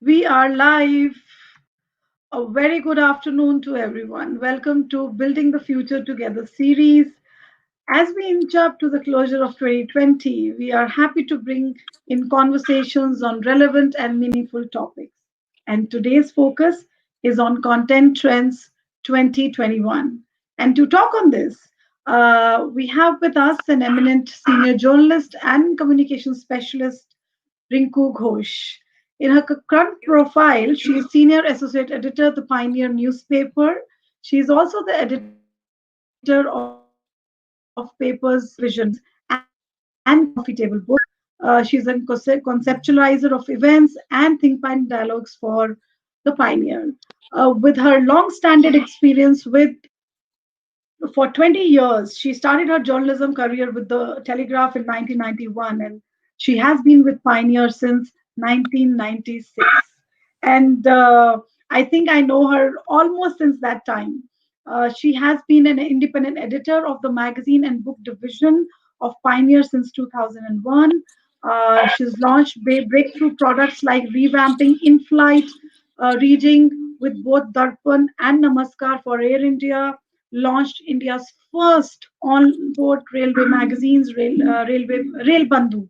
We are live. A very good afternoon to everyone. Welcome to Building the Future Together series. As we inch up to the closure of 2020, we are happy to bring in conversations on relevant and meaningful topics. And today's focus is on content trends 2021. And to talk on this, we have with us an eminent senior journalist and communication specialist, Rinku Ghosh. In her current profile, she is Senior Associate Editor, The Pioneer newspaper. She is also the editor of Papers, Visions, and Coffee Table Book. She's a conceptualizer of events and think tank dialogues for The Pioneer. With her long-standing experience with for 20 years, she started her journalism career with the Telegraph in 1991, and she has been with Pioneer since 1996. And I think I know her almost since that time. She has been an independent editor of the magazine and book division of Pioneer since 2001. She's launched breakthrough products like revamping in flight reading with both Darpan and Namaskar for Air India, launched India's first on-board railway magazines, Rail Bandhu.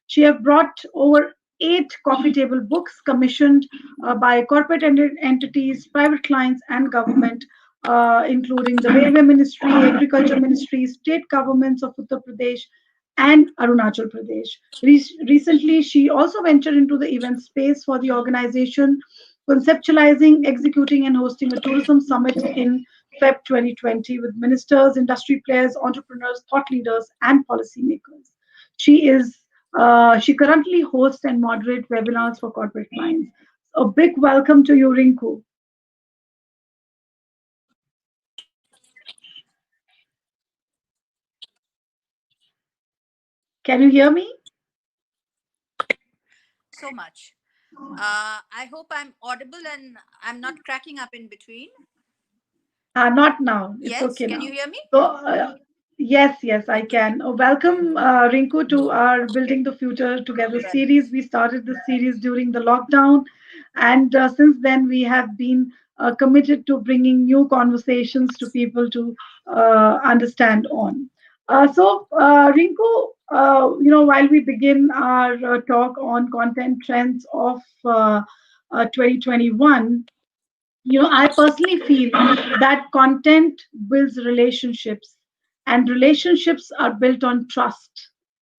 She have brought over 8 coffee table books commissioned by corporate entities, private clients, and government, including the Railway Ministry, Agriculture Ministry, state governments of Uttar Pradesh and Arunachal Pradesh. Recently, she also ventured into the event space for the organization, conceptualizing, executing, and hosting a tourism summit in Feb 2020 with ministers, industry players, entrepreneurs, thought leaders, and policymakers. She is she currently hosts and moderates webinars for corporate clients. A big welcome to you, Rinku. Can you hear me? So much. I hope I'm audible and I'm not cracking up in between. Not now. It's Yes, okay can you now. hear me? So, yes, I can. Welcome, Rinku, to our Building the Future Together Right. series. We started this series during the lockdown, and since then, we have been committed to bringing new conversations to people to understand on. Rinku, while we begin our talk on content trends of 2021, I personally feel that content builds relationships, and relationships are built on trust,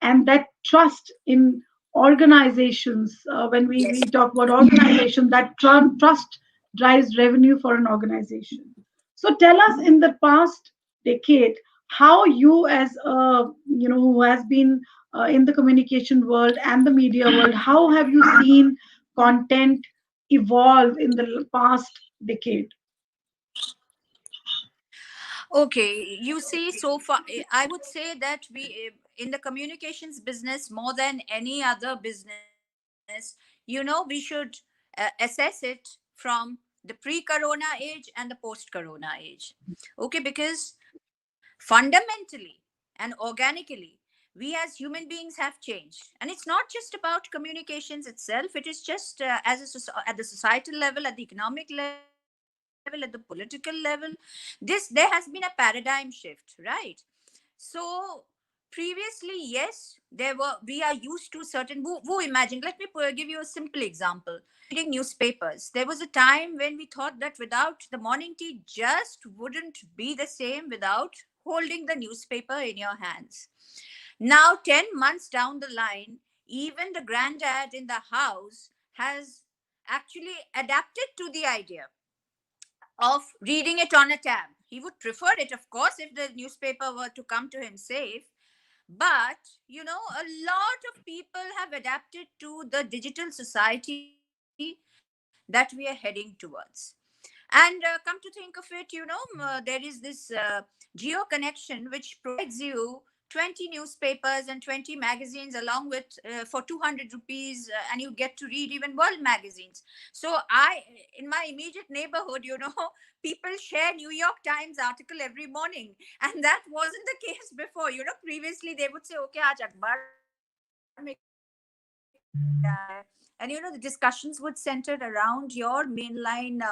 and that trust in organizations, when we Yes. talk about organization, that trust drives revenue for an organization. So tell us, in the past decade, how you, as a who has been in the communication world and the media world, how have you seen content evolve in the past decade? Okay, you see, so far, I would say that in the communications business, more than any other business, we should assess it from the pre-corona age and the post-corona age. Okay, because fundamentally and organically, we as human beings have changed, and it's not just about communications itself. It is just at the societal level, at the economic level, at the political level. There has been a paradigm shift, right? So previously, yes, we are used to certain. Who imagine? Let me give you a simple example. Reading newspapers. There was a time when we thought that without the morning tea, just wouldn't be the same without holding the newspaper in your hands. Now, 10 months down the line, even the granddad in the house has actually adapted to the idea of reading it on a tab. He would prefer it, of course, if the newspaper were to come to him safe. But, a lot of people have adapted to the digital society that we are heading towards. And come to think of it, there is this geo connection which provides you 20 newspapers and 20 magazines along with for 200 rupees, and you get to read even world magazines. So in my immediate neighborhood, people share New York Times article every morning, and that wasn't the case before. Previously they would say, okay, aaj akhbar mein kya hai, and then they would read it. And the discussions would center around your mainline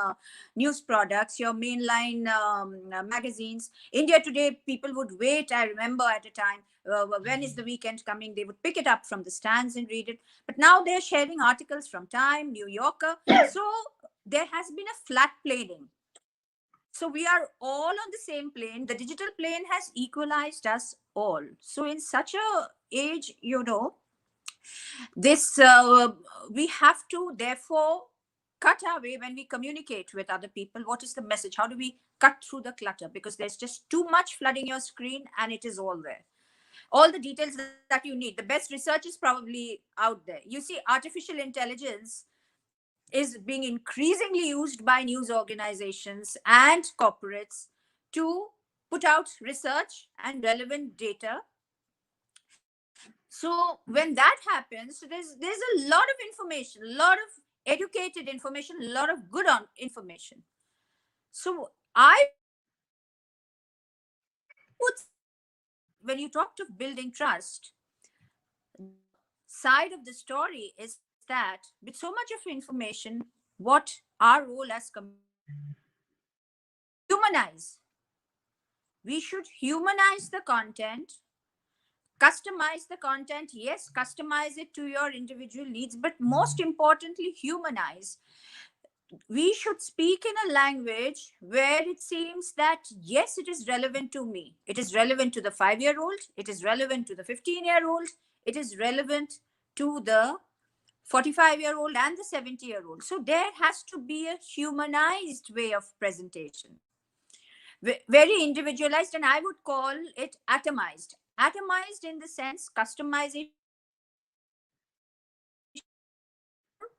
news products, your mainline magazines. India Today, people would wait. I remember at a time, when is the weekend coming? They would pick it up from the stands and read it. But now they're sharing articles from Time, New Yorker. So there has been a flat planing. So we are all on the same plane. The digital plane has equalized us all. So in such a age, this we have to therefore cut our way when we communicate with other people. What is the message? How do we cut through the clutter? Because there's just too much flooding your screen, and it is all there, all the details that you need. The best research is probably out there. You see, artificial intelligence is being increasingly used by news organizations and corporates to put out research and relevant data. So when that happens, so there's a lot of information, a lot of educated information, a lot of good on information. So I would say that when you talked of building trust, the other side of the story is that with so much of information, what our role as communicators is humanize. We should humanize the content, customize the content. Yes, customize it to your individual needs, but most importantly, humanize. We should speak in a language where it seems that yes, it is relevant to me. It is relevant to the 5-year old, it is relevant to the 15-year-old, it is relevant to the 45-year-old and the 70-year-old. So there has to be a humanized way of presentation, very individualized, and I would call it atomized. Atomized in the sense customization is more,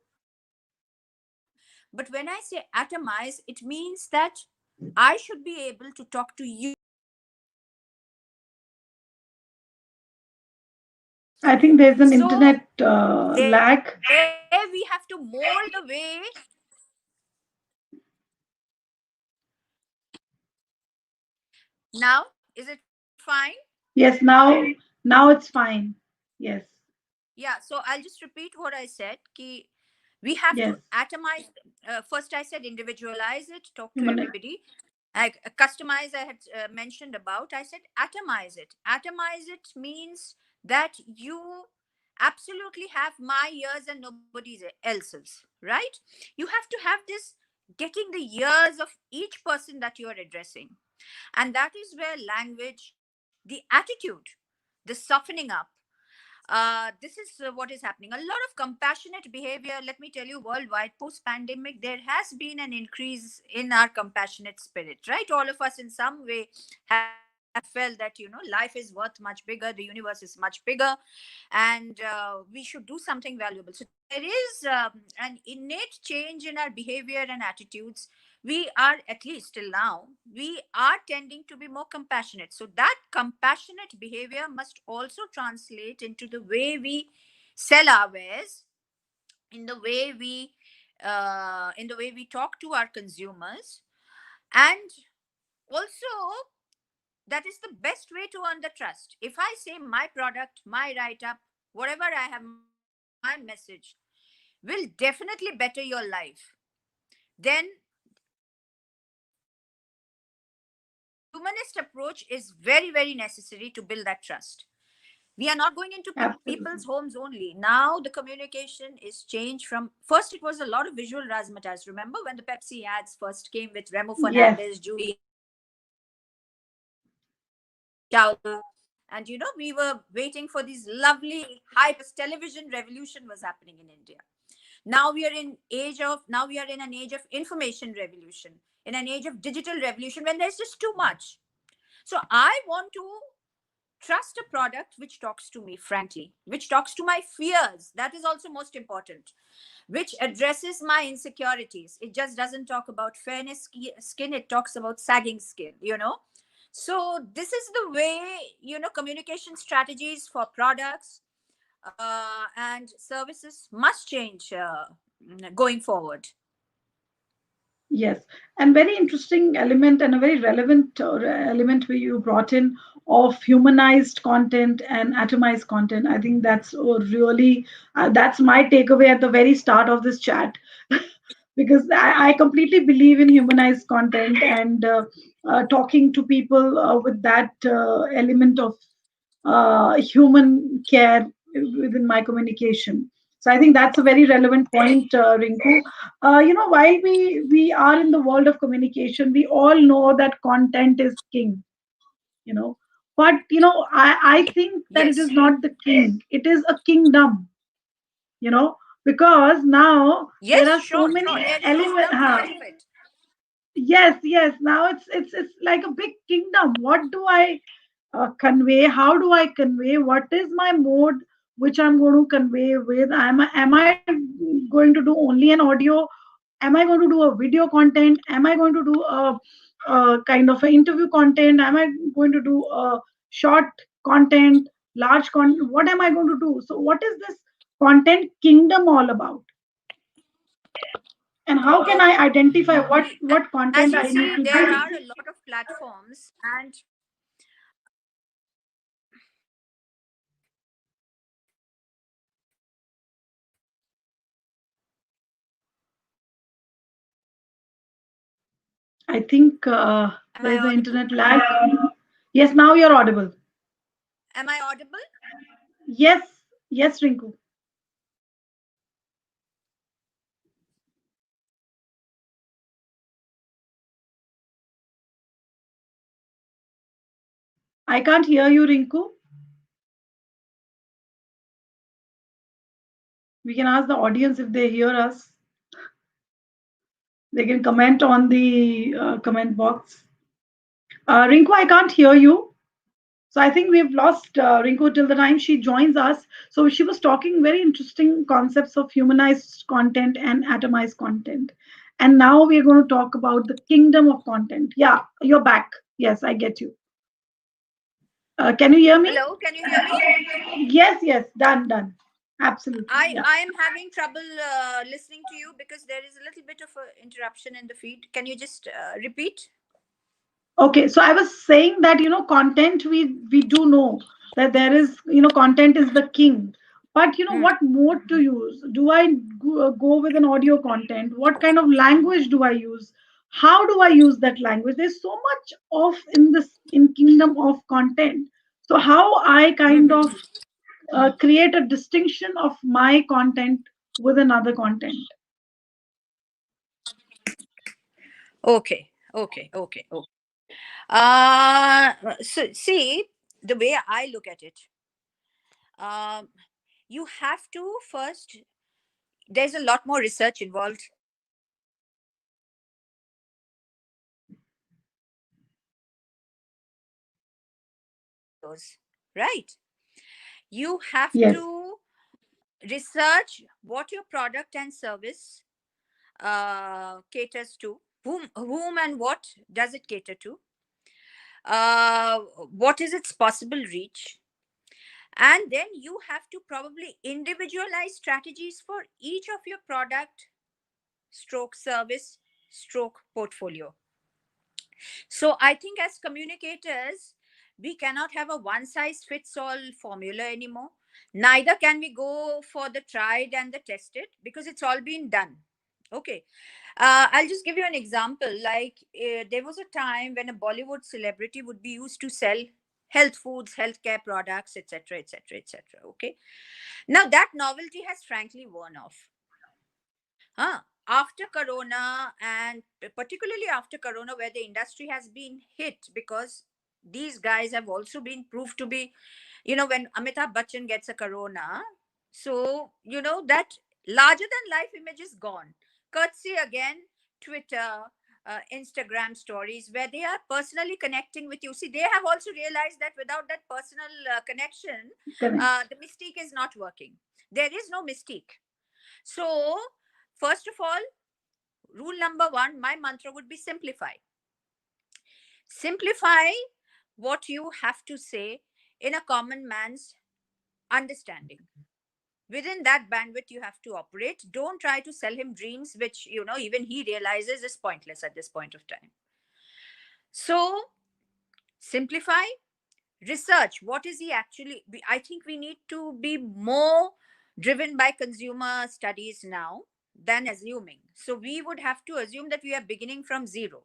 but when I say atomize, it means that I should be able to talk to you I think there's an so internet lag. there we have to mold the way. Now is it fine? Yes, now it's fine. Yes, Yeah, so I'll just repeat what I said. Ki we have to yes. atomize. First, I said individualize it, talk to Human. everybody. Customize, I had mentioned about. I said atomize it. Atomize it means that you absolutely have my ears and nobody's else's, right? You have to have this getting the ears of each person that you are addressing. And that is where language, the attitude, the softening up, this is what is happening. A lot of compassionate behavior. Let me tell you, worldwide, post pandemic, there has been an increase in our compassionate spirit, right? All of us, in some way, have felt that, life is worth much bigger, the universe is much bigger, and we should do something valuable. So there is an innate change in our behavior and attitudes. We are, at least till now, we are tending to be more compassionate. So that compassionate behavior must also translate into the way we sell our wares, in the way we talk to our consumers, and also that is the best way to earn the trust. If I say my product, my write up, whatever I have, my message will definitely better your life, then the humanist approach is very, very necessary to build that trust. We are not going into people's homes only. Absolutely. Now the communication is changed from, first it was a lot of visual razzmatazz. Remember when the Pepsi ads first came with Remo Fernandez, Julie Yes, Andrews, Chowla, and we were waiting for these lovely hype. Television revolution was happening in India. Now we are in an age of information revolution, in an age of digital revolution, when there's just too much. So I want to trust a product which talks to me frankly, which talks to my fears. That is also most important, which addresses my insecurities. It just doesn't talk about fairness skin, it talks about sagging skin. So this is the way, communication strategies for products and services must change going forward. yes. And very interesting element and a very relevant element where you brought in of humanized content and atomized content. I think that's really that's my takeaway at the very start of this chat. Because I completely believe in humanized content and talking to people with that element of human care within my communication. So I think that's a very relevant point, Rinku. While we are in the world of communication, we all know that content is king. You know, but I think that it Yes. is not the king; it is a kingdom. Because now there Yes, are so sure, many sure. There is a elements. kingdom part of it. Yes, yes. Now it's like a big kingdom. What do I convey? How do I convey? What is my mode which I'm going to convey with? Am I going to do only an audio? Am I going to do a video content? Am I going to do a kind of an interview content? Am I going to do a short content, large content? What am I going to do? So what is this content kingdom all about? And how can I Okay. identify what As what you content see, I there need to are a do? lot of platforms, and I think am I there's an audible? internet lag. Yes, now you're audible. Am I audible? Yes, yes, Rinku. I can't hear you, Rinku. We can ask the audience if they hear us. They can comment on the comment box. Rinku, I can't hear you. So I think we've lost Rinku till the time she joins us. So she was talking very interesting concepts of humanized content and atomized content. And now we're going to talk about the kingdom of content. Yeah, you're back. Yes, I get you. Can you hear me? Hello, can you hear me? Yes, yes, done, done. Absolutely. I Yeah. I am having trouble listening to you because there is a little bit of a interruption in the feed. Can you just repeat? Okay, so I was saying that content we do know that there is content is the king, but Hmm. what mode to use? Do I go with an audio content? What kind of language do I use? How do I use that language? There's so much of in this in kingdom of content. So how I kind Mhm. of create a distinction of my content with another content. Okay, okay, okay, okay. So see, the way I look at it, um, you have to first. There's a lot more research involved those, right? You have Yes, to research what your product and service caters to, whom and what does it cater to, what is its possible reach, and then you have to probably individualize strategies for each of your product stroke service stroke portfolio. So I think as communicators, we cannot have a one size fits all formula anymore. Neither can we go for the tried and the tested because it's all been done. Okay. I'll just give you an example. Like there was a time when a Bollywood celebrity would be used to sell health foods, healthcare products, etc., etc., etc. Okay. Now that novelty has frankly worn off. After Corona, and particularly after Corona, where the industry has been hit because these guys have also been proved to be, when Amitabh Bachchan gets a Corona, so, that larger than life image is gone. Courtesy again, Twitter, Instagram stories, where they are personally connecting with you. See, they have also realized that without that personal connection, correct. the mystique is not working. There is no mystique. So, first of all, rule number one, my mantra would be simplify. Simplify what you have to say in a common man's understanding. Within that bandwidth, you have to operate. Don't try to sell him dreams, which, even he realizes is pointless at this point of time. So, simplify, research what is he actually. I think we need to be more driven by consumer studies now than assuming. So we would have to assume that we are beginning from zero,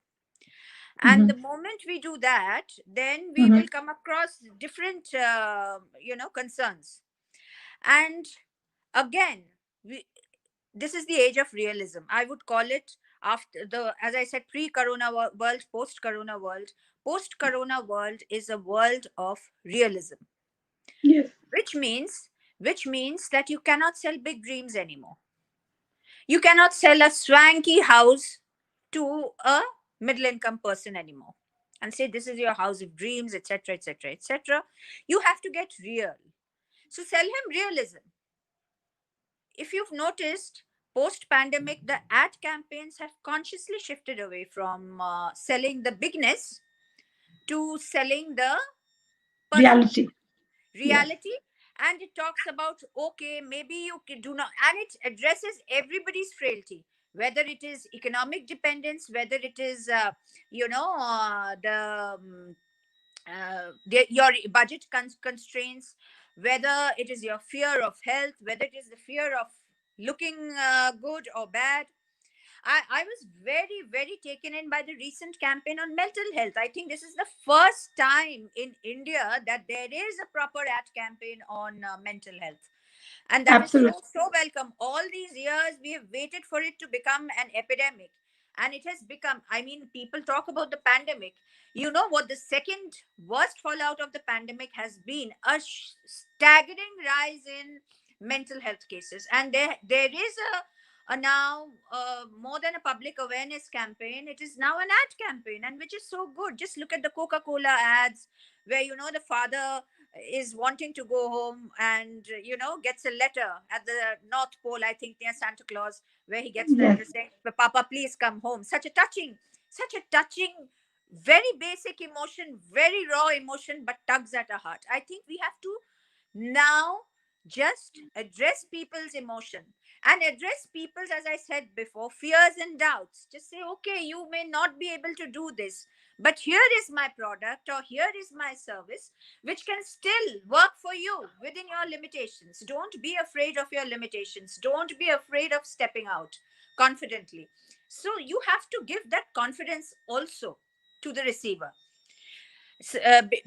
and the Hmm. moment we do that, then we will Hmm. come across different concerns. And again, we, this is the age of realism, I would call it. After the, as I said, pre-corona world, post-corona world. Post-corona world is a world of realism, Yes. which means that you cannot sell big dreams anymore. You cannot sell a swanky house to a middle income person anymore and say this is your house of dreams, etc., etc., etc. You have to get real. So sell him realism. If you've noticed, post pandemic, the ad campaigns have consciously shifted away from selling the bigness to selling the perception, Reality. Yes. reality. And it talks about, okay, maybe you do not, and it addresses everybody's frailty, whether it is economic dependence, whether it is your budget constraints, whether it is your fear of health, whether it is the fear of looking good or bad. I was very, very taken in by the recent campaign on mental health. I think this is the first time in India that there is a proper ad campaign on mental health. And that is so, Absolutely. so welcome. All these years, we have waited for it to become an epidemic. And it has become, I mean, people talk about the pandemic. You know what? The second worst fallout of the pandemic has been a staggering rise in mental health cases. And there is a now more than a public awareness campaign. It is now an ad campaign, and which is so good. Just look at the Coca-Cola ads, where the father is wanting to go home and gets a letter at the North Pole, I think near Santa Claus, where he gets the Yes. letter saying, Papa, please come home. Such a touching, very basic emotion, very raw emotion, but tugs at a heart. I think we have to now just address people's emotion, and address people's, as I said before, fears and doubts. Just say, okay, you may not be able to do this, but here is my product, or here is my service, which can still work for you within your limitations. Don't be afraid of your limitations. Don't be afraid of stepping out confidently. So you have to give that confidence also to the receiver.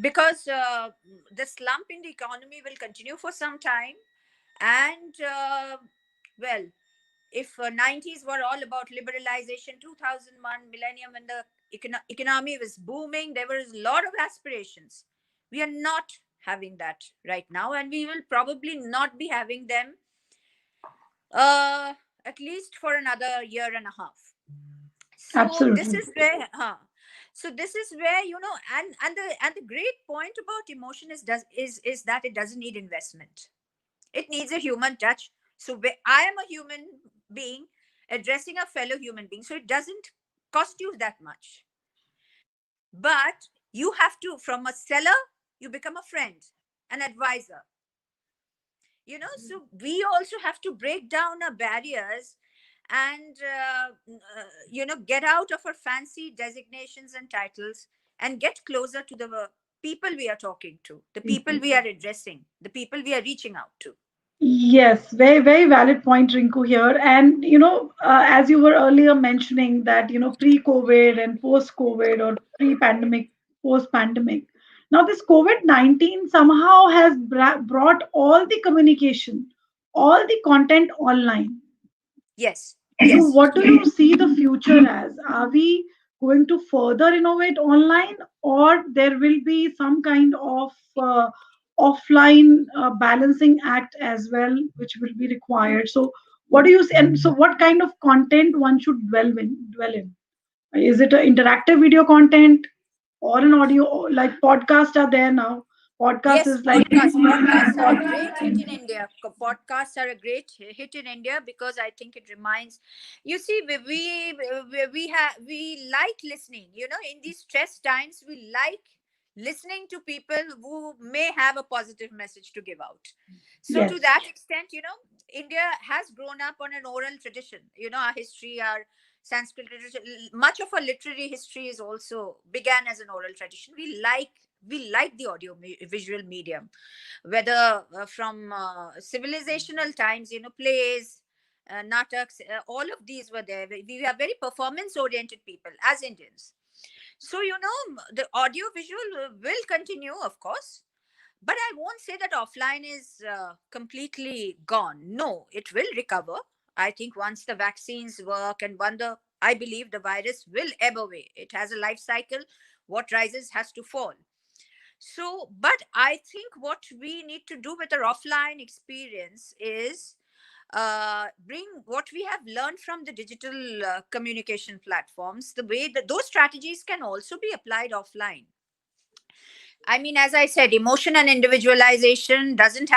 Because the slump in the economy will continue for some time. And well, if 90s were all about liberalization, 2001 millennium, when the economy was booming, there was a lot of aspirations. We are not having that right now, and we will probably not be having them uh, at least for another year and a half. So this Absolutely. is where so this is where, and the great point about emotion is that it doesn't need investment. It needs a human touch. So I am a human being addressing a fellow human being. So it doesn't cost you that much. But you have to, from a seller, you become a friend, an advisor. So we also have to break down our barriers and, get out of our fancy designations and titles and get closer to the people we are talking to, the people we are addressing, the people we are reaching out to. Yes, very, very valid point, Rinku, here. And, as you were earlier mentioning that, pre-COVID and post-COVID or pre-pandemic, post-pandemic. Now, this COVID-19 somehow has brought all the communication, all the content online. Yes, So, yes. what do you see the future as? Are we going to further innovate online, or there will be some kind of offline balancing act as well, which will be required? So, what do you see? And so, what kind of content one should dwell in? Dwell in? Is it an interactive video content or an audio? Like podcasts are there now. Podcast Yes, is like podcasts are a great hit in India. Podcasts are a great hit in India because I think it reminds. You see, we like listening. In these stress times, we like listening to people who may have a positive message to give out. So to yes, that extent, India has grown up on an oral tradition. Our history, our Sanskrit literature, much of our literary history is also began as an oral tradition. We like We like the visual medium, whether from civilizational times, plays, nataks, all of these were there. We are very performance oriented people as Indians. So, the audio visual will continue, of course, but I won't say that offline is completely gone. No, it will recover. I think once the vaccines work and I believe the virus will ebb away. It has a life cycle. What rises has to fall. So, but I think what we need to do with our offline experience is bring what we have learned from the digital communication platforms, the way that those strategies can also be applied offline. I mean, as I said, emotion and individualization doesn't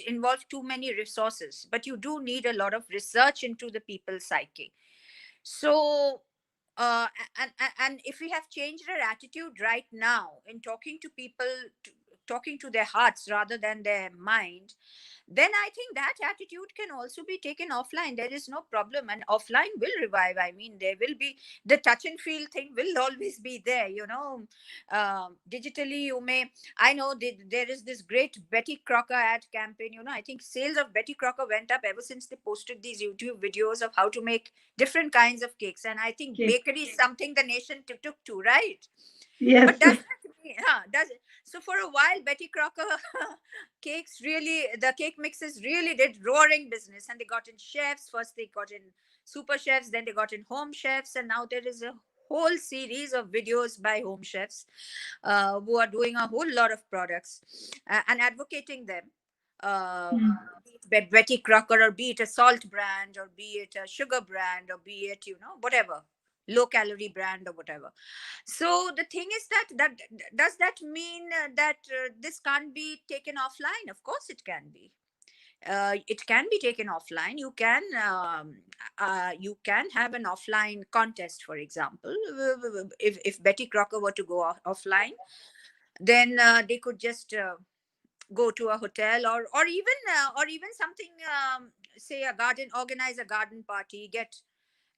involve too many resources, but you do need a lot of research into the people's psyche. So, and if we have changed our attitude right now in talking to people, talking to their hearts rather than their mind, then I think that attitude can also be taken offline. There is no problem, and offline will revive. I mean, there will be the touch and feel thing will always be there. Digitally, you may. I know there is this great Betty Crocker ad campaign. I think sales of Betty Crocker went up ever since they posted these YouTube videos of how to make different kinds of cakes, and I think Okay. bakery is something the nation took to, right? But Yes. does that mean, does it? So for a while, Betty Crocker the cake mixes really did roaring business, and they got in chefs. First, they got in super chefs, then they got in home chefs, and now there is a whole series of videos by home chefs who are doing a whole lot of products and advocating them. Hmm. Be it Betty Crocker, or be it a salt brand, or be it a sugar brand, or be it whatever, low calorie brand or whatever. So the thing is that does that mean that this can't be taken offline? Of course it can be. It can be taken offline. You can have an offline contest, for example. If Betty Crocker were to go offline, then they could just go to a hotel, or even something, say a garden, organize a garden party,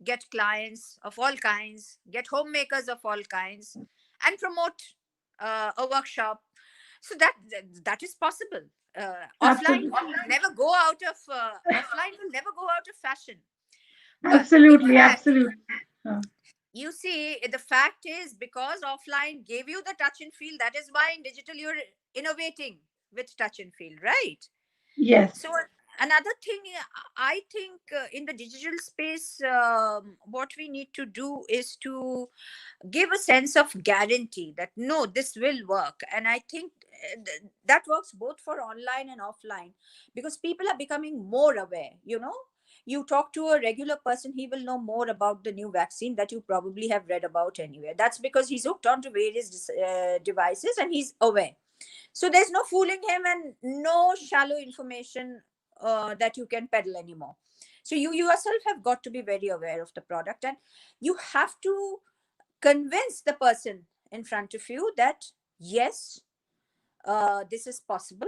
get clients of all kinds, get homemakers of all kinds, and promote a workshop. So that is possible. Offline Absolutely. will never go out of offline will never go out of fashion. But in Absolutely. fact, Absolutely. Uh, you see, the fact is, because offline gave you the touch and feel, that is why in digital you're innovating with touch and feel, right? yes. So another thing, I think in the digital space, what we need to do is to give a sense of guarantee that no, this will work. And I think that works both for online and offline, because people are becoming more aware. You talk to a regular person, he will know more about the new vaccine that you probably have read about anywhere. That's because he's hooked onto various devices, and he's aware. So there's no fooling him, and no shallow information that you can peddle anymore. So you yourself have got to be very aware of the product, and you have to convince the person in front of you that yes, this is possible.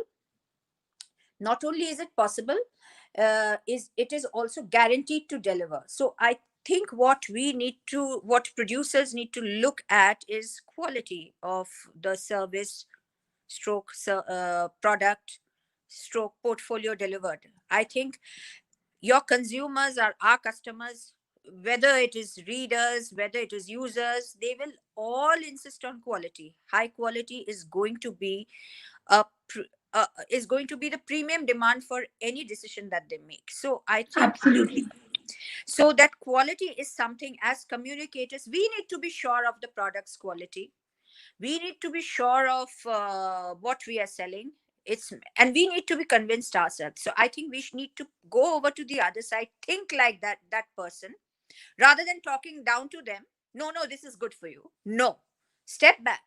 Not only is it possible, is it is also guaranteed to deliver. So I think what producers need to look at is quality of the service stroke product stroke portfolio delivered. I think your consumers are our customers, whether it is readers, whether it is users, they will all insist on quality. High quality a is going to be the premium demand for any decision that they make. So I think Absolutely. that quality is something, as communicators, we need to be sure of the product's quality. We need to be sure of what we are selling. And we need to be convinced ourselves. So I think we need to go over to the other side, think like that person, rather than talking down to them. No, no, this is good for you. No, step back,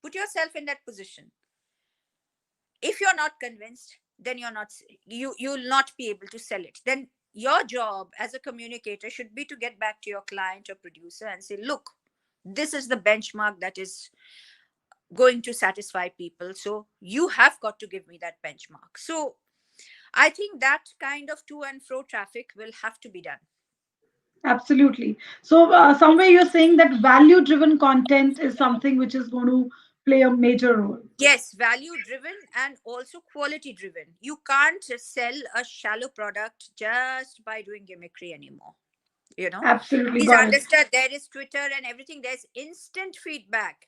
put yourself in that position. If you're not convinced, then you'll not be able to sell it. Then your job as a communicator should be to get back to your client or producer and say, look, this is the benchmark that is going to satisfy people, so you have got to give me that benchmark. So I think that kind of to and fro traffic will have to be done. Absolutely. So, somewhere you're saying that value driven content is something which is going to play a major role. Yes, value driven and also quality driven. You can't sell a shallow product just by doing gimmickry anymore. You know, Absolutely please got it. understand, there is Twitter and everything, there's instant feedback.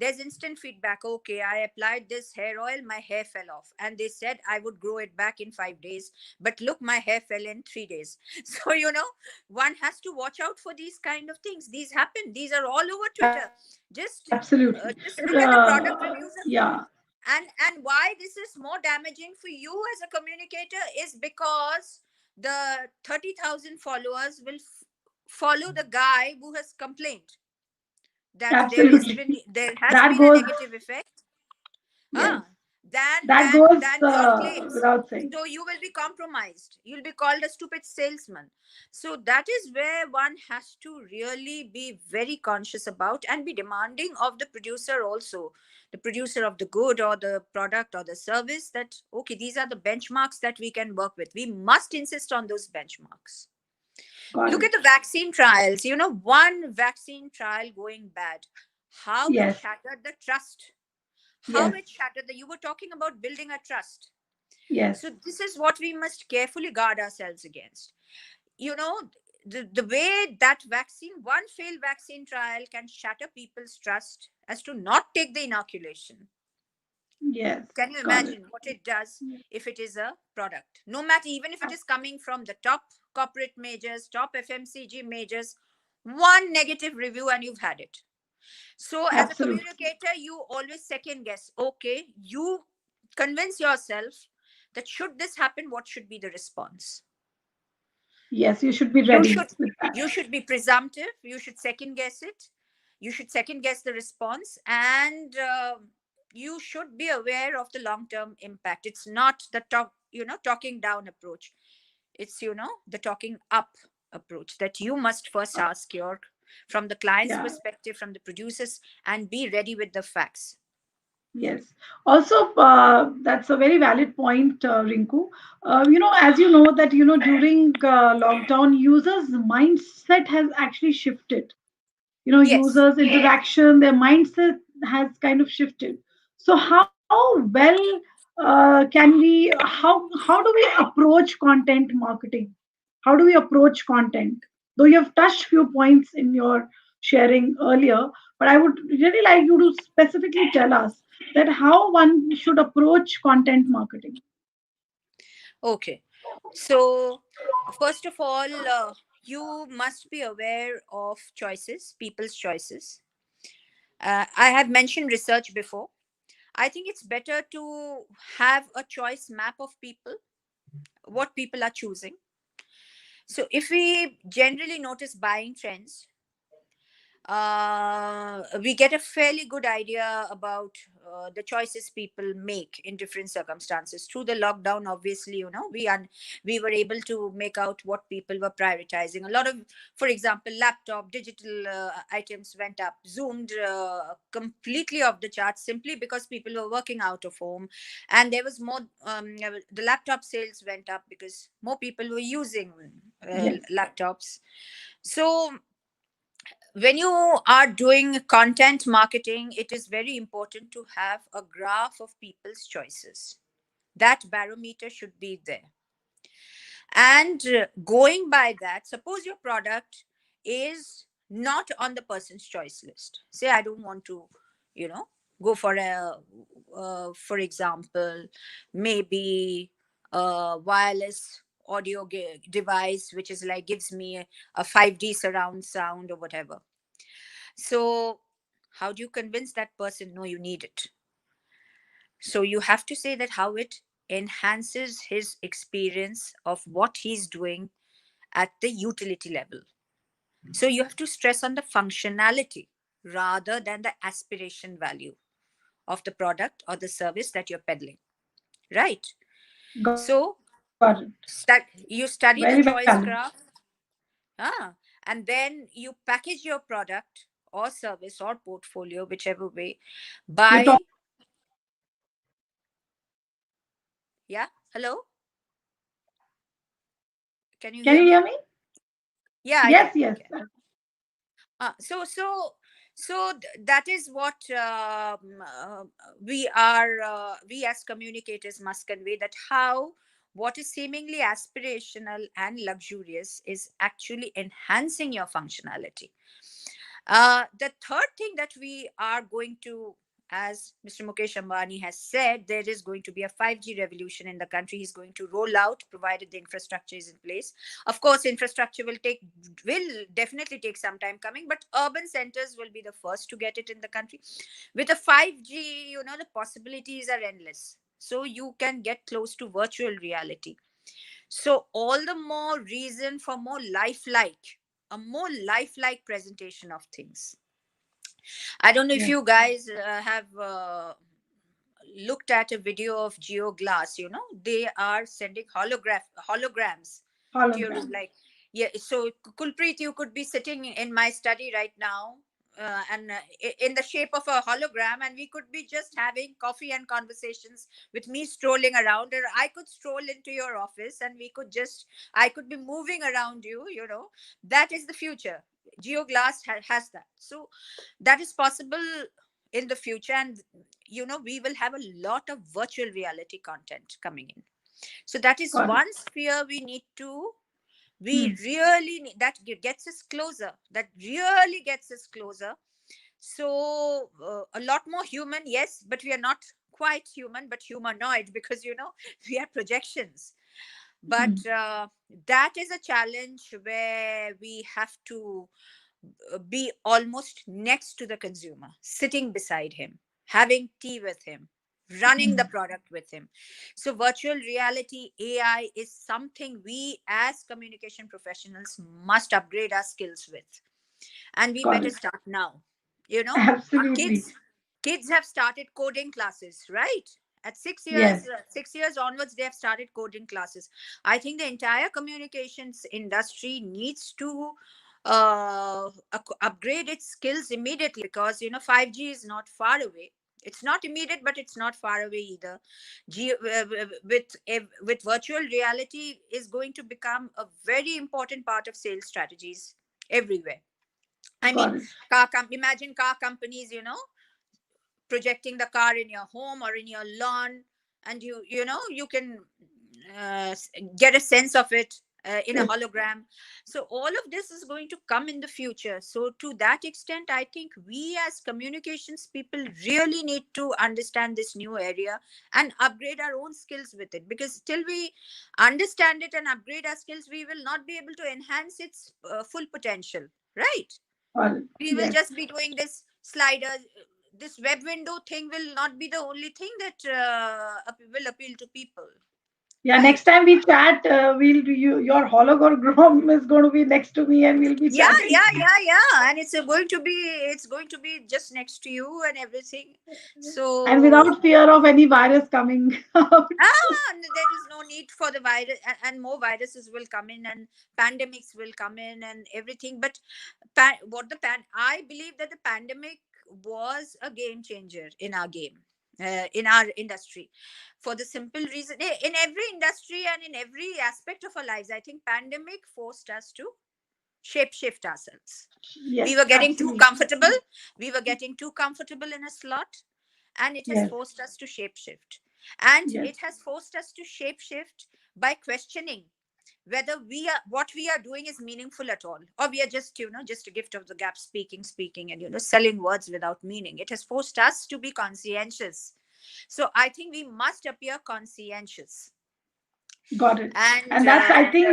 There's instant feedback. Okay, I applied this hair oil, my hair fell off, and they said I would grow it back in 5 days, but look, my hair fell in 3 days. So one has to watch out for these kind of things. These happen, these are all over Twitter. just Absolutely. just look at the product reviews. Yeah. And why this is more damaging for you as a communicator is because the 30,000 followers will follow the guy who has complained that Absolutely. there has That been a goes, negative effect, yes, than that goes your claims. without saying. So you will be compromised, you'll be called a stupid salesman. So that is where one has to really be very conscious about and be demanding of the producer also, the producer of the good or the product or the service, that okay, these are the benchmarks that we can work with. We must insist on those benchmarks. Got Look it. at the vaccine trials. One vaccine trial going bad, how it Yes. shattered the trust, how Yes. it shattered the, you were talking about building a trust. Yes. So this is what we must carefully guard ourselves against. you know the way that vaccine, one failed vaccine trial can shatter people's trust as to not take the inoculation. Yes. Can you Got it. imagine what it does if it is a product, no matter, even if it is coming from the top corporate majors, top FMCG majors? One negative review and you've had it. So as a Absolutely. communicator, you always second guess. Okay, you convince yourself that should this happen, what should be the response? Yes, you should be you ready should with that. you should be presumptive, you should second guess it, you should second guess the response, and you should be aware of the long term impact. It's not the talking down approach. It's the talking up approach, that you must first ask your, from the client's Yeah. perspective, from the producers, and be ready with the facts. Yes. Also, that's a very valid point, Rinku. As you know that during lockdown, users' mindset has actually shifted. Yes. Users' interaction, their mindset has kind of shifted. So, how well can we? How do we approach content marketing? How do we approach content? Though you have touched few points in your sharing earlier, but I would really like you to specifically tell us that how one should approach content marketing. Okay. So, first of all, you must be aware of choices, people's choices. I have mentioned research before. I think it's better to have a choice map of people, what people are choosing. So, if we generally notice buying trends, we get a fairly good idea about the choices people make in different circumstances. Through the lockdown, obviously, we were able to make out what people were prioritizing. A lot of, for example, laptop digital items went up, zoomed completely off the charts, simply because people were working out of home, and there was more. The laptop sales went up because more people were using Yes, laptops. So when you are doing content marketing, it is very important to have a graph of people's choices. That barometer should be there. And going by that, suppose your product is not on the person's choice list. Say, I don't want to, you know, go for for example, maybe a wireless audio device, which is like gives me a 5D surround sound or whatever. So, how do you convince that person? No, you need it. So, you have to say that how it enhances his experience of what he's doing at the utility level. So, you have to stress on the functionality rather than the aspiration value of the product or the service that you're peddling. Right. got So, it. you Very study the valid. choice graph, and then you package your product or service or portfolio, whichever way, You're by, talking about packaging, right? yeah, hello, can you Can hear you me? hear me? Yeah, I Yes, can, I yes. can. So So that is what we as communicators must convey, that how what is seemingly aspirational and luxurious is actually enhancing your functionality. The third thing that we are going to, as Mr. Mukesh Ambani has said, there is going to be a 5G revolution in the country. He's going to roll out, provided the infrastructure is in place. Of course, infrastructure will definitely take some time coming, but urban centers will be the first to get it in the country. With a 5G, the possibilities are endless. So you can get close to virtual reality. So all the more reason for a more lifelike presentation of things. I don't know if Yes. you guys have looked at a video of Geo Glass. They are sending holograms to your room. Hologram. Like, yeah. So Kulpreet, you could be sitting in my study right now, and in the shape of a hologram, and we could be just having coffee and conversations with me strolling around, or I could stroll into your office, and I could be moving around you. That is the future. Geo Glass has that. So that is possible in the future, and we will have a lot of virtual reality content coming in. So that is Got it. one sphere we Hmm. really need, that gets us closer, that really gets us closer. So a lot more human, yes, but we are not quite human but humanoid, because we are projections. But Hmm. that is a challenge where we have to be almost next to the consumer, sitting beside him, having tea with him, running the Hmm. product with him. So, virtual reality AI is something we as communication professionals must upgrade our skills with. And we Got better it. start now. You know, our Absolutely. kids have started coding classes, right? At Yes. 6 years onwards, they have started coding classes. I think the entire communications industry needs to upgrade its skills immediately, because 5G is not far away. It's not immediate, but it's not far away either. With virtual reality is going to become a very important part of sales strategies everywhere. I mean, Got it. imagine car companies, projecting the car in your home or in your lawn, and you can get a sense of it in a It, hologram. So all of this is going to come in the future. So to that extent, I think we as communications people really need to understand this new area and upgrade our own skills with it, because till we understand it and upgrade our skills, we will not be able to enhance its full potential, right? got it. We will Yes. just be doing this slider. This web window thing will not be the only thing that will appeal to people, Yeah. Next right? time we chat, we'll do your hologram is going to be next to me, and we'll be Yeah, chatting. yeah, and it's going to be just next to you and everything. And So without fear of any virus coming out. and there is no need for the virus, and more viruses will come in, and pandemics will come in and everything. But I believe that the pandemic was a game changer in our game, in our industry, for the simple reason, in every industry and in every aspect of our lives, I think pandemic forced us to shape shift ourselves. Yes. We were getting too Absolutely. comfortable. We were getting too comfortable in a slot, and it has Yes. forced us to shape shift. And Yes. it has forced us to shape shift by questioning whether what we are doing is meaningful at all, or we are just a gift of the gap, speaking, and selling words without meaning. It has forced us to be conscientious. So I think we must appear conscientious. Got it. And And that's, I think,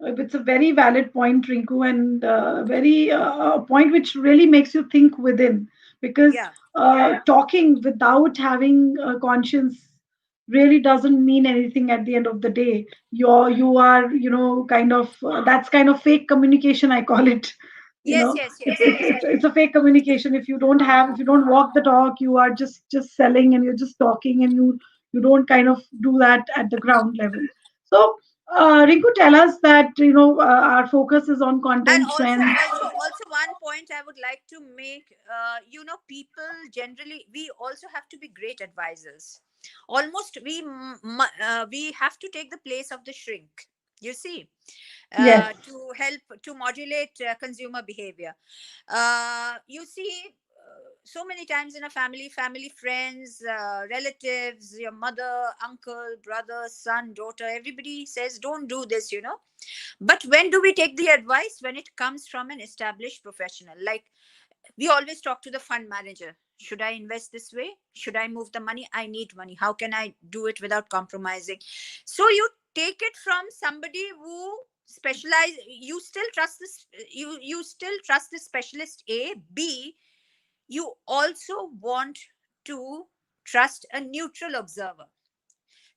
it's a very valid point, Rinku, and very a point which really makes you think within, because yeah, talking without having a conscience really doesn't mean anything at the end of the day. You are, kind of that's kind of fake communication, I call it. yes, yes, yes, yes, yes. It's a fake communication. If you don't walk the talk, you are just selling, and you're just talking, and you don't kind of do that at the ground level. So, Rinku, tell us that our focus is on And content also, trends. also one point I would like to make, people generally, we also have to be great advisors. Almost we have to take the place of the shrink. You see, Yes. to help to modulate consumer behavior. You see, so many times in a family, friends, relatives, your mother, uncle, brother, son, daughter, everybody says, don't do this, you know. But when do we take the advice? When it comes from an established professional. Like, we always talk to the fund manager. Should I invest this way? Should I move the money? I need money. How can I do it without compromising? So you take it from somebody who specialize. You still trust this. You still trust the specialist. A. B. You also want to trust a neutral observer.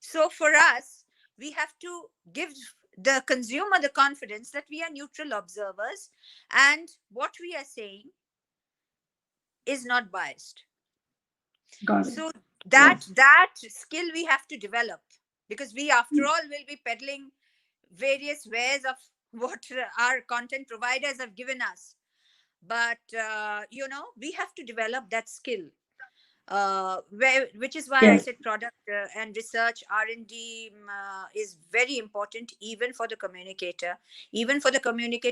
So for us, we have to give the consumer the confidence that we are neutral observers, and what we are saying is not biased. Got it. So Yes. that skill we have to develop, because we, after all, will be peddling various wares of what our content providers have given us. But we have to develop that skill, which is why I Yes. said product and research R&D is very important, even for the communicator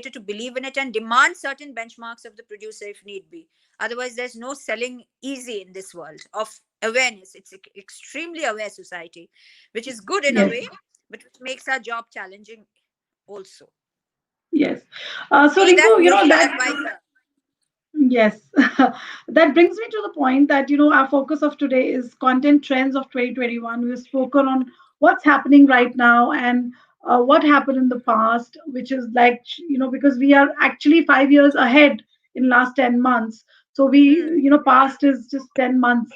to believe in it and demand certain benchmarks of the producer if need be. Otherwise, there's no selling easy in this world of awareness. It's extremely aware society, which is good in a Yes. way, but which makes our job challenging also. Yes. So Be that Rinku, neutral that advisor. yes, that brings me to the point that our focus of today is content trends of 2021. We've spoken on what's happening right now and what happened in the past, which is like because we are actually 5 years ahead in last 10 months. So we Hmm. past is just 10 months,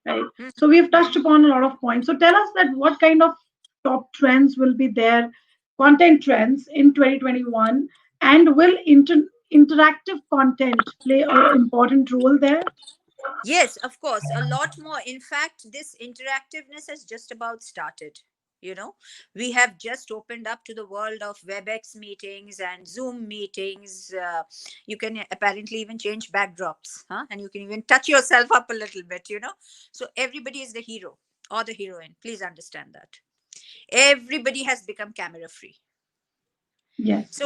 right? Hmm. So we have Hmm. touched upon a lot of points. So tell us that what kind of top trends will be there, content trends in 2021, and will interactive content play an important role there? Yes, of course, a lot more. In fact, this interactiveness has just about started. You know, we have just opened up to the world of WebEx meetings and Zoom meetings. You can apparently even change backdrops, huh? And you can even touch yourself up a little bit, you know. So everybody is the hero or the heroine. Please understand that. Everybody has become camera free. Yes,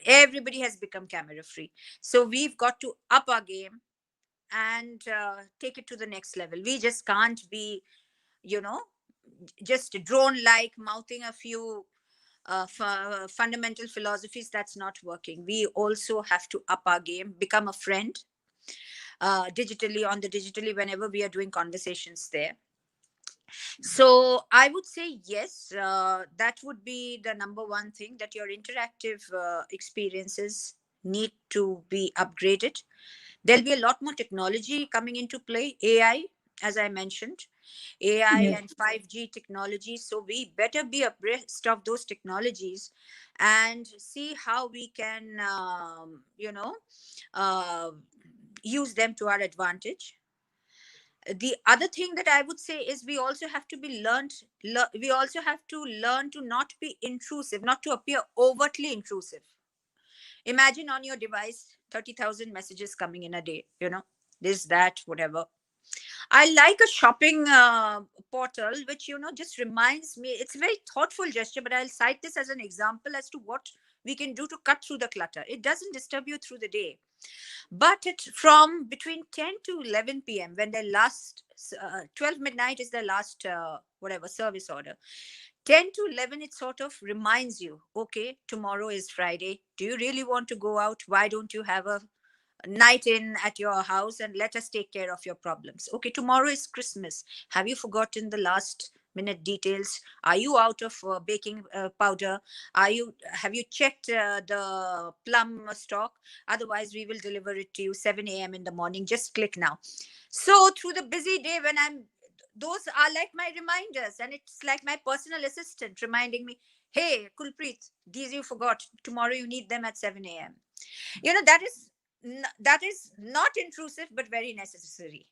Everybody has become camera free. So we've got to up our game and take it to the next level. We just can't be, you know, just drone like mouthing a few fundamental philosophies. That's not working. We also have to up our game, become a friend digitally, on the digitally, whenever we are doing conversations there. So I would say yes, that would be the number one thing, that your interactive experiences need to be upgraded. There'll be a lot more technology coming into play. AI, as I mentioned, AI yes, and 5G technology. So we better be abreast of those technologies and see how we can, uh, use them to our advantage. The other thing that I would say is we also have to be we also have to learn to not be intrusive, not to appear overtly intrusive. Imagine on your device 30,000 messages coming in a day, you know, this, that, whatever. I like a shopping portal, which, you know, just reminds me. It's a very thoughtful gesture, but I'll cite this as an example as to what we can do to cut through the clutter. It doesn't disturb you through the day, but from between 10 to 11 p.m., when their last 12 midnight is their last whatever service order, 10 to 11, it sort of reminds you, okay, tomorrow is Friday. Do you really want to go out? Why don't you have a night in at your house and let us take care of your problems? Okay, tomorrow is Christmas. Have you forgotten the last minute details? Are you out of baking powder? Have you checked the plum stock? Otherwise, we will deliver it to you 7 a.m. in the morning. Just click now. So through the busy day, when I'm those are like my reminders, and it's like my personal assistant reminding me, hey Kulpreet, these you forgot. Tomorrow you need them at 7 a.m. You know, that is not intrusive but very necessary.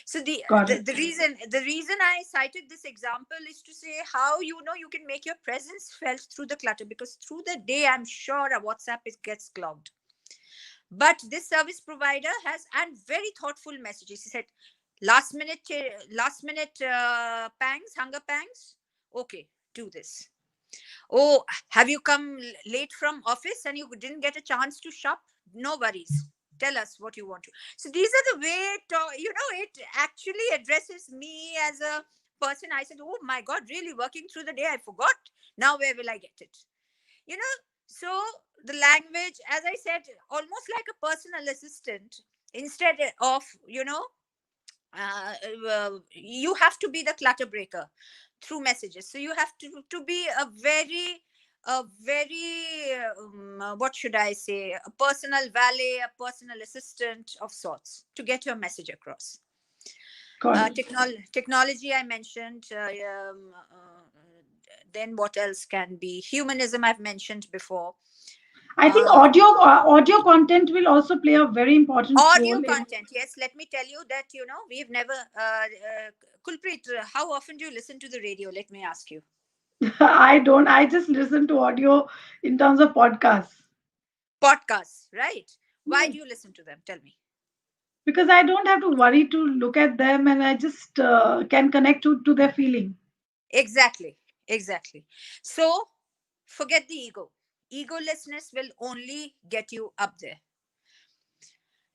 So the, got the it. the reason the reason I cited this example is to say how, you know, you can make your presence felt through the clutter, because through the day I'm sure a WhatsApp gets clogged. But this service provider has, and very thoughtful messages. He said, last minute pangs, hunger pangs. Okay, do this. Oh, have you come late from office and you didn't get a chance to shop? No worries. Tell us what you want to. So these are the way it actually addresses me as a person. I said, "Oh my God, really working through the day? I forgot. Now where will I get it?" You know. So the language, as I said, almost like a personal assistant. Instead of uh, you have to be the clutter breaker through messages. So you have to be a very what should I say, a personal valet, a personal assistant of sorts to get your message across. Got it. Technology I mentioned. Then what else can be? Humanism I've mentioned before. I think uh, audio content will also play a very important Audio role in. content, yes. Let me tell you that we've never Kulpreet, how often do you listen to the radio? Let me ask you. I don't. I just listen to audio in terms of podcasts. Podcasts, right? Why Yes, do you listen to them? Tell me. because I don't have to worry to look at them, and I just can connect to their feeling. Exactly, exactly. So forget the ego. Egolessness will only get you up there.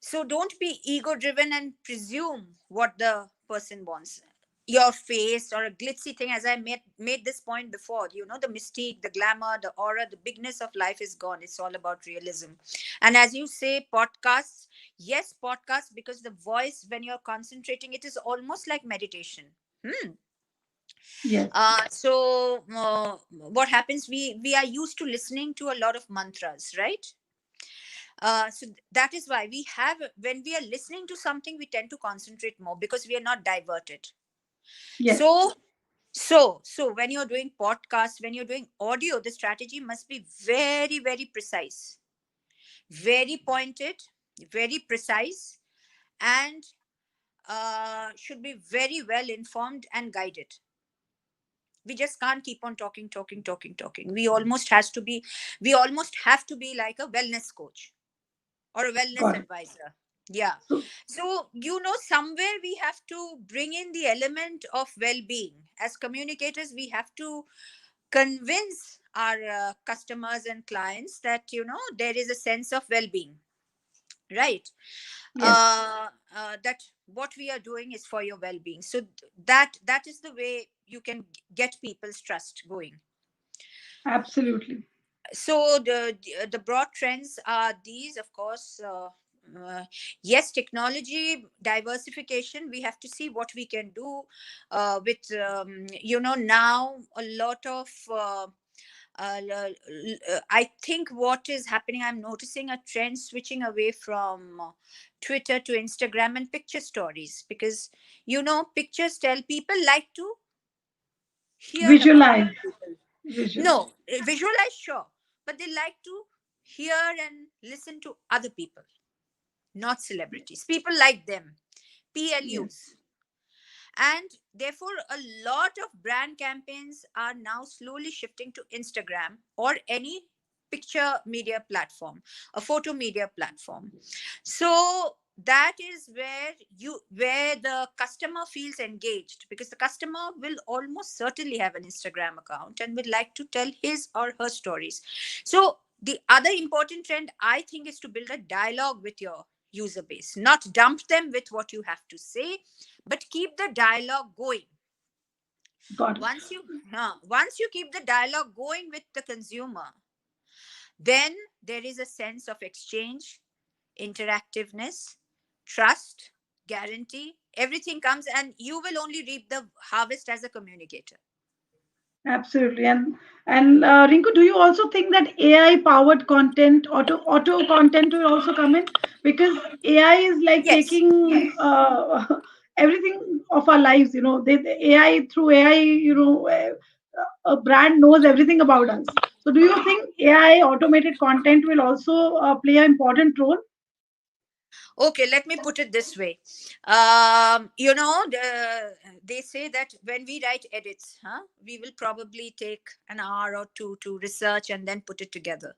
So don't be ego driven and presume what the person wants. Your face or a glitzy thing, as I made this point before, the mystique, the glamour, the aura, the bigness of life is gone. It's all about realism. And as you say, podcasts, yes, podcasts, because the voice, when you're concentrating, it is almost like meditation. Hmm. Yes, What happens? We are used to listening to a lot of mantras, right? That is why we have, when we are listening to something, we tend to concentrate more because we are not diverted. yes, So so so when you're doing podcasts, when you're doing audio, the strategy must be very, very precise, very pointed, very precise, and should be very well informed and guided. We just can't keep on talking, talking, talking, talking. We almost have to be like a wellness coach or a wellness got it. advisor. Yeah. So So, somewhere we have to bring in the element of well being. As communicators, we have to convince our customers and clients that, there is a sense of well being, right? yes, That what we are doing is for your well being. So, that is the way you can get people's trust going. absolutely. So the broad trends are these, of course. Uh, yes, technology diversification, we have to see what we can do with now a lot of I think what is happening, I'm noticing a trend switching away from Twitter to Instagram and picture stories, because pictures tell people like to hear about Visualize, other people. visualize. No, visualize, sure, but they like to hear and listen to other people, not celebrities. People like them, Yes, PLUs. And therefore, a lot of brand campaigns are now slowly shifting to Instagram or any picture media platform, a photo media platform. So that is where the customer feels engaged, because the customer will almost certainly have an Instagram account and would like to tell his or her stories. So the other important trend, I think, is to build a dialogue with your user base, not dump them with what you have to say, but keep the dialogue going. got it. Once you keep the dialogue going with the consumer, then there is a sense of exchange, interactiveness, trust, guarantee. Everything comes, and you will only reap the harvest as a communicator. Absolutely. And Rinku, do you also think that AI powered content, auto content will also come in? Because AI is like Yes. taking everything of our lives. The AI, through AI, a brand knows everything about us. So do you think AI automated content will also play an important role? Okay, let me put it this way. They say that when we write edits, we will probably take an hour or two to research and then put it together.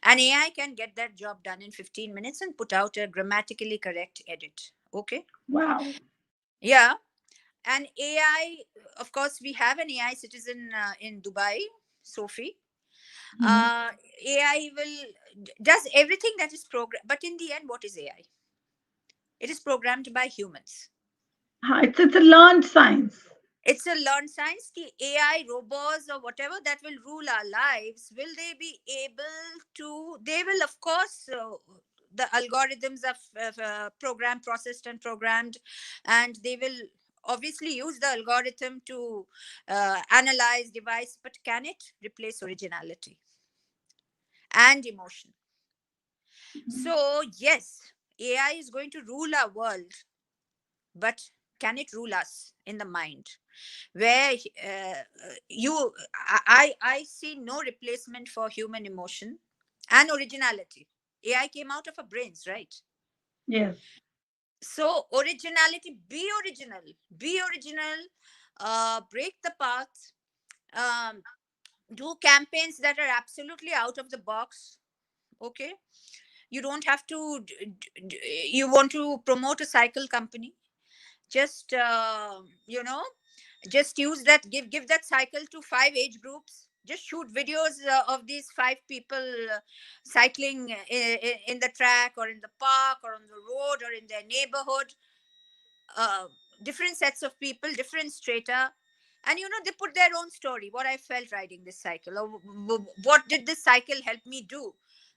And AI can get that job done in 15 minutes and put out a grammatically correct edit. Okay. Wow. Yeah. And AI, of course, we have an AI citizen in Dubai. Sophie. Mhm. AI does everything that is programmed, but in the end, what is AI? It is programmed by humans. It's a learned science. It's a learned science. The AI, robots, or whatever that will rule our lives, will they be able to? They will, of course. The algorithms are programmed, processed, and programmed, and they will obviously use the algorithm to analyze device. But can it replace originality and emotion? So yes, AI is going to rule our world, but can it rule us in the mind? Where I see no replacement for human emotion and originality. AI came out of our brains, right? Yes. So originality, be original, break the path, um, do campaigns that are absolutely out of the box. Okay, you don't have to you want to promote a cycle company, just just use that, give that cycle to 5 age groups, just shoot videos of these 5 people cycling in the track or in the park or on the road or in their neighborhood, uh, different sets of people, different strata, and they put their own story, what I felt riding this cycle, or what did this cycle help me do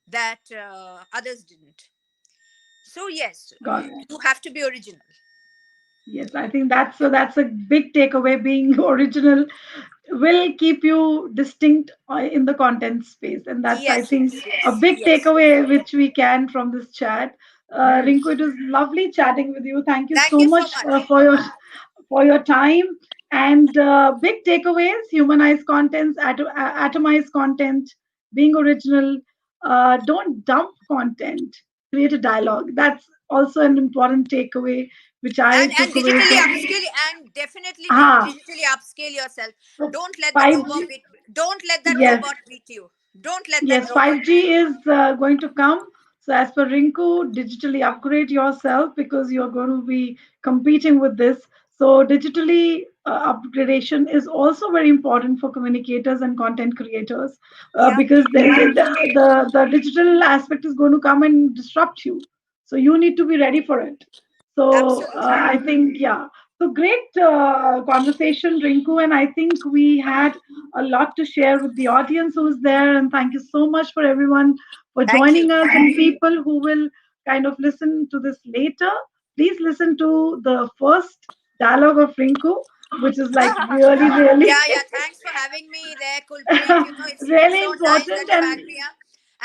that others didn't. So yes, Got it. you have to be original. Yes, I think that's a big takeaway. Being original will keep you distinct in the content space, and that's, I Yes, think, yes, a yes, big yes. takeaway which we can from this chat. Hmm. Rinku, it was lovely chatting with you. Thank you Thank so you so much much. for your time. And big takeaways: humanize contents, atomize content, being original. Don't dump content. Create a dialogue. That's also an important takeaway which I And took away digitally from. upskill, and definitely Ah, digitally upscale yourself. so Don't let the 5G. robot beat. Don't let that Yes, robot beat you. Don't let that yes, robot 5G is going to come. So, as per Rinku, digitally upgrade yourself because you're going to be competing with this. So, digitally upgradation is also very important for communicators and content creators yeah, because the digital aspect is going to come and disrupt you. So, you need to be ready for it. So, absolutely. I think, yeah. So, great conversation, Rinku. And I think we had a lot to share with the audience who's there. And thank you so much for everyone for Thank you. joining us, and people who will kind of listen to this later. Please listen to the first dialogue of Rinku, which is like really, really, Yeah, yeah. Thanks for having me there, Kulpreet. It's really so nice important. that you And had me up.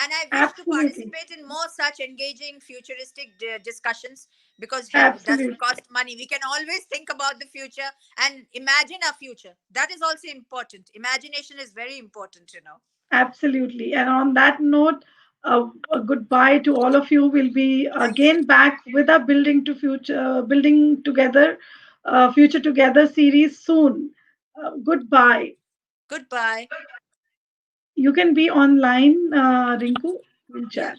And I wish to absolutely, participate in more such engaging, futuristic discussions, because hell, it doesn't absolutely. cost money. We can always think about the future and imagine our future. That is also important. Imagination is very important. Absolutely. And on that note, a goodbye to all of you. We'll be Thank you. again back with our building together, future together series soon. Goodbye. Goodbye. You can be online, Rinku. We'll Yeah. chat.